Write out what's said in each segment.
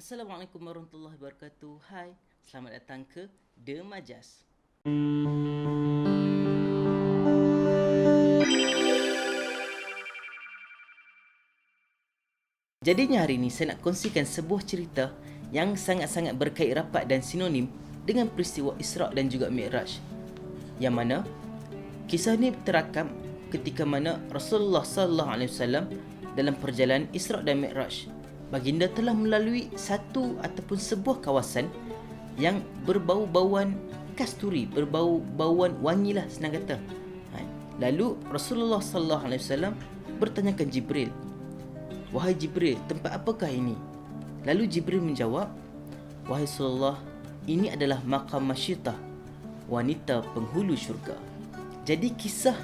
Assalamualaikum warahmatullahi wabarakatuh. Hai, selamat datang ke The Majas. Jadinya hari ini saya nak kongsikan sebuah cerita yang sangat-sangat berkait rapat dan sinonim dengan peristiwa Isra' dan juga Mi'raj. Yang mana kisah ini terakam ketika mana Rasulullah sallallahu alaihi wasallam dalam perjalanan Isra' dan Mi'raj, baginda telah melalui satu ataupun sebuah kawasan yang berbau-bauan kasturi, berbau-bauan wangilah senang kata. Lalu Rasulullah sallallahu alaihi wasallam bertanyakan Jibril, "Wahai Jibril, tempat apakah ini?" Lalu Jibril menjawab, "Wahai Rasulullah, ini adalah maqam Masyidah, wanita penghulu syurga." Jadi kisah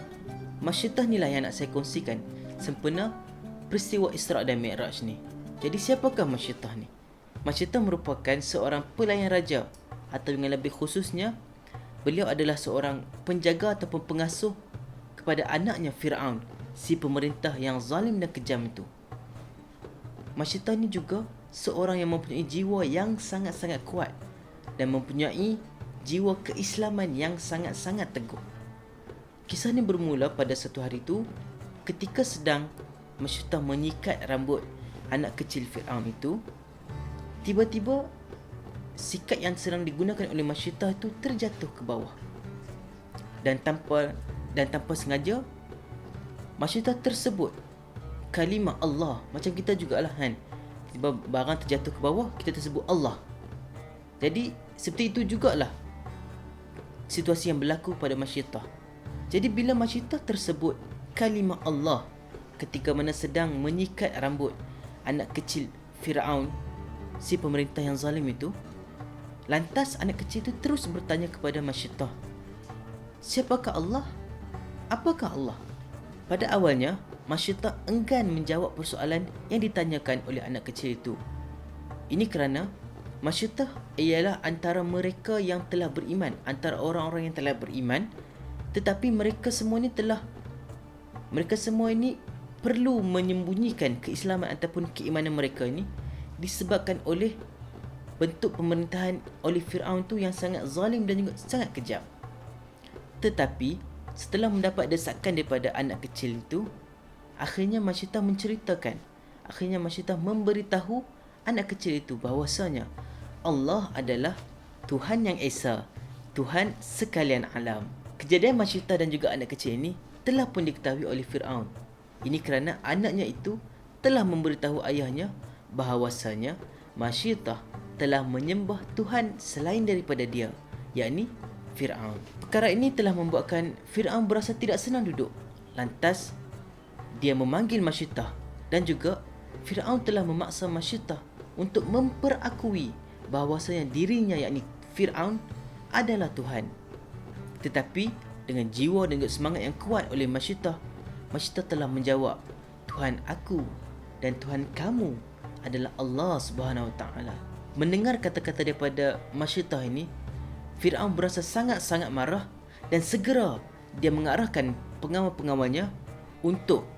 Masyidah inilah yang nak saya kongsikan sempena peristiwa Isra' dan Mi'raj ni. Jadi siapakah Masyidah ni? Masyidah merupakan seorang pelayan raja, atau dengan lebih khususnya beliau adalah seorang penjaga ataupun pengasuh kepada anaknya Fir'aun, si pemerintah yang zalim dan kejam itu. Masyidah ni juga seorang yang mempunyai jiwa yang sangat-sangat kuat dan mempunyai jiwa keislaman yang sangat-sangat teguh. Kisah ni bermula pada satu hari itu ketika sedang Masyidah menyikat rambut anak kecil Fir'aun itu. Tiba-tiba sikat yang sedang digunakan oleh Masyidah itu terjatuh ke bawah. Dan tanpa sengaja Masyidah tersebut kalimah Allah. Macam kita jugalah kan, tiba barang terjatuh ke bawah, kita tersebut Allah. Jadi seperti itu jugalah situasi yang berlaku pada Masyidah. Jadi bila Masyidah tersebut kalimah Allah ketika mana sedang menyikat rambut anak kecil Fir'aun, si pemerintah yang zalim itu, lantas anak kecil itu terus bertanya kepada Masyidah, "Siapakah Allah? Apakah Allah?" Pada awalnya Masyidah enggan menjawab persoalan yang ditanyakan oleh anak kecil itu. Ini kerana Masyidah ialah antara mereka yang telah beriman, antara orang-orang yang telah beriman, tetapi mereka semua ini perlu menyembunyikan keislaman ataupun keimanan mereka ini disebabkan oleh bentuk pemerintahan oleh Fir'aun tu yang sangat zalim dan juga sangat kejam. Tetapi setelah mendapat desakan daripada anak kecil itu, akhirnya Masyidah memberitahu anak kecil itu bahawasanya Allah adalah Tuhan yang Esa, Tuhan sekalian alam. Kejadian Masyidah dan juga anak kecil ini telah pun diketahui oleh Fir'aun. Ini kerana anaknya itu telah memberitahu ayahnya bahawasanya Masyidah telah menyembah Tuhan selain daripada dia, yakni Fir'aun. Perkara ini telah membuatkan Fir'aun berasa tidak senang duduk. Lantas dia memanggil Masyidah dan juga Fir'aun telah memaksa Masyidah untuk memperakui bahawasanya dirinya, yakni Fir'aun, adalah Tuhan. Tetapi dengan jiwa dan juga semangat yang kuat oleh Masyidah telah menjawab, "Tuhan aku dan Tuhan kamu adalah Allah Subhanahu Wa Taala." Mendengar kata-kata daripada Masyidah ini, Fir'aun berasa sangat-sangat marah dan segera dia mengarahkan pengawal-pengawalnya untuk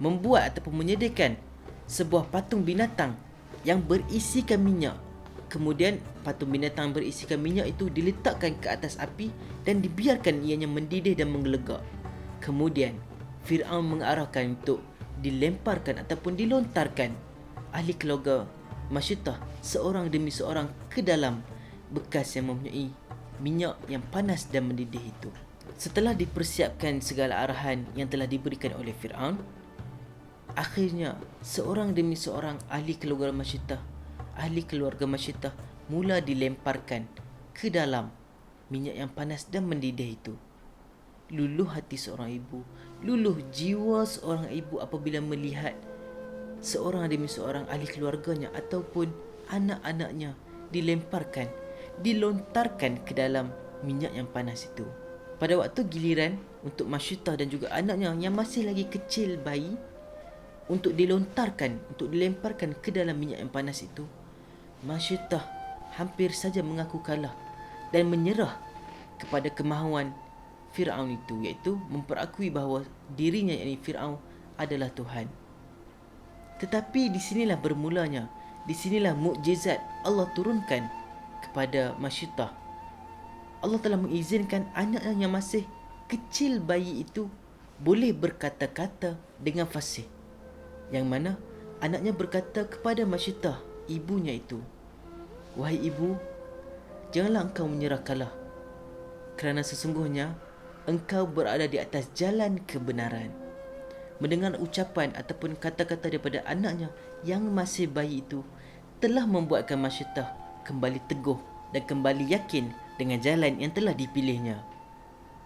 membuat ataupun menyediakan sebuah patung binatang yang berisikan minyak. Kemudian patung binatang berisikan minyak itu diletakkan ke atas api dan dibiarkan ianya mendidih dan menggelegak. Kemudian Fir'aun mengarahkan untuk dilemparkan ataupun dilontarkan ahli keluarga Masyidah seorang demi seorang ke dalam bekas yang mempunyai minyak yang panas dan mendidih itu. Setelah dipersiapkan segala arahan yang telah diberikan oleh Fir'aun, akhirnya seorang demi seorang ahli keluarga Masyidah mula dilemparkan ke dalam minyak yang panas dan mendidih itu. Luluh hati seorang ibu, luluh jiwa seorang ibu apabila melihat seorang demi seorang ahli keluarganya ataupun anak-anaknya dilontarkan ke dalam minyak yang panas itu. Pada waktu giliran untuk Masyidah dan juga anaknya yang masih lagi kecil bayi untuk dilemparkan ke dalam minyak yang panas itu, Masyidah hampir saja mengaku kalah dan menyerah kepada kemahuan Fir'aun itu, iaitu memperakui bahawa dirinya, yakni Fir'aun, adalah Tuhan. Tetapi di sinilah bermulanya di sinilah mukjizat Allah turunkan kepada Masyidah. Allah telah mengizinkan anaknya yang masih kecil bayi itu boleh berkata-kata dengan fasih. Yang mana anaknya berkata kepada Masyidah, ibunya itu, "Wahai ibu, janganlah engkau menyerah kalah, kerana sesungguhnya engkau berada di atas jalan kebenaran." Mendengar ucapan ataupun kata-kata daripada anaknya yang masih bayi itu telah membuatkan Masyidah kembali teguh dan kembali yakin dengan jalan yang telah dipilihnya.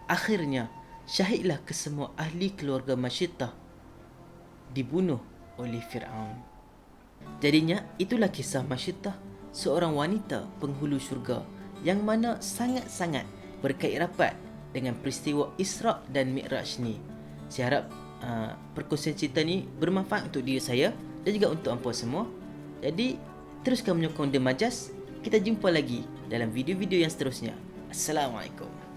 Akhirnya, syahidlah kesemua ahli keluarga Masyidah dibunuh oleh Fir'aun. Jadinya, itulah kisah Masyidah, seorang wanita penghulu syurga yang mana sangat-sangat berkait rapat dengan peristiwa Isra' dan Mi'raj ni. Saya harap perkongsian cerita ni bermanfaat untuk diri saya dan juga untuk hampa semua. Jadi, teruskan menyokong The Majas. Kita jumpa lagi dalam video-video yang seterusnya. Assalamualaikum.